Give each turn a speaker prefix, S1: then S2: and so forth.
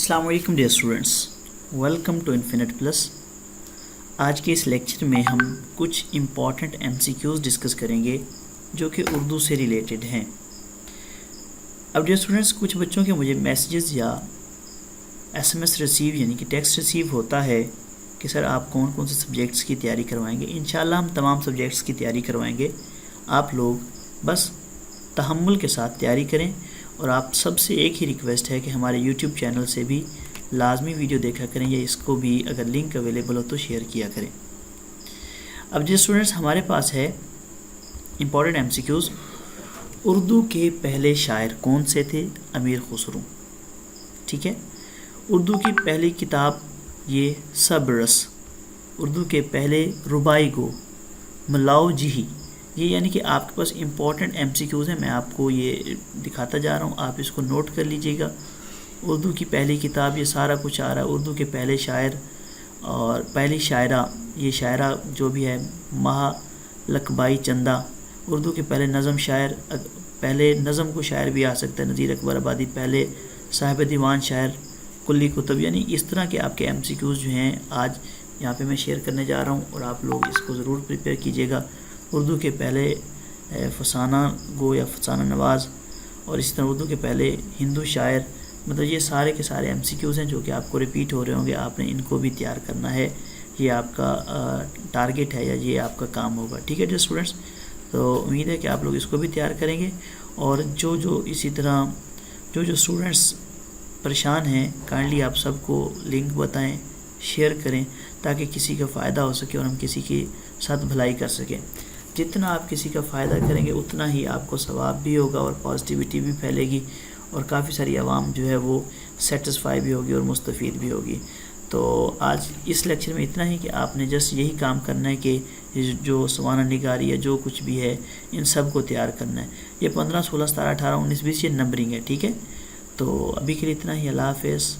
S1: अस्सलाम वालेकुम dear students, welcome to Infinite Plus. आज के इस लेक्चर में हम कुछ इम्पॉर्टेंट MCQs डिस्कस करेंगे जो कि उर्दू से रिलेटेड हैं। अब डियर स्टूडेंट्स, कुछ बच्चों के मुझे मैसेजेस या SMS रिसीव यानी कि टेक्स्ट रिसीव होता है कि सर आप कौन कौन से सब्जेक्ट्स की तैयारी करवाएंगे। इंशाल्लाह हम तमाम सब्जेक्ट्स की तैयारी करवाएंगे। आप लोग बस तहम्मुल के साथ तैयारी करें और आप सबसे एक ही रिक्वेस्ट है कि हमारे YouTube चैनल से भी लाजमी वीडियो देखा करें या इसको भी अगर लिंक अवेलेबल हो तो शेयर किया करें। अब जो स्टूडेंट्स हमारे पास है इम्पॉर्टेंट MCQs, उर्दू के पहले शायर कौन से थे? अमीर खुसरो। ठीक है, उर्दू की पहली किताब ये सबरस, उर्दू के पहले रुबाई गो मलाओ जिही। ये यानी कि आपके पास इम्पॉर्टेंट MCQs हैं, मैं आपको ये दिखाता जा रहा हूँ, आप इसको नोट कर लीजिएगा। उर्दू की पहली किताब, ये सारा कुछ आ रहा है। उर्दू के पहले शायर और पहली शायरा, ये शायरा जो भी है महालकबाई चंदा। उर्दू के पहले नज़म शायर, पहले नज़म को शायर भी आ सकता है नज़ीर अकबर आबादी, पहले साहिब दीवान शायर कुल्ली कुतुब। यानी इस तरह के आपके MCQs जो हैं आज यहाँ पे मैं शेयर करने जा रहा हूँ और आप लोग इसको ज़रूर प्रिपेयर कीजिएगा। उर्दू के पहले फसाना गो या फसाना नवाज़ और इसी तरह उर्दू के पहले हिंदू शायर, मतलब ये सारे के सारे MCQs हैं जो कि आपको रिपीट हो रहे होंगे। आपने इनको भी तैयार करना है, ये आपका टारगेट है या ये आपका काम होगा। ठीक है डियर स्टूडेंट्स, तो उम्मीद है कि आप लोग इसको भी तैयार करेंगे। और जो इसी तरह जो स्टूडेंट्स परेशान हैं, काइंडली आप सबको लिंक बताएं, शेयर करें ताकि किसी का फ़ायदा हो सके और हम किसी के साथ भलाई कर सकें। जितना आप किसी का फ़ायदा करेंगे उतना ही आपको सवाब भी होगा और पॉजिटिविटी भी फैलेगी और काफ़ी सारी आवाम जो है वो सेटिस्फाई भी होगी और मुस्तफ़ीद भी होगी। तो आज इस लेक्चर में इतना ही कि आपने जस्ट यही काम करना है कि जो सवाना निगारी या जो कुछ भी है इन सब को तैयार करना है। ये 15, 16, 17, 18, 19, 20 ये नंबरिंग है। ठीक है, तो अभी के लिए इतना ही। अल्लाह हाफ़िज़।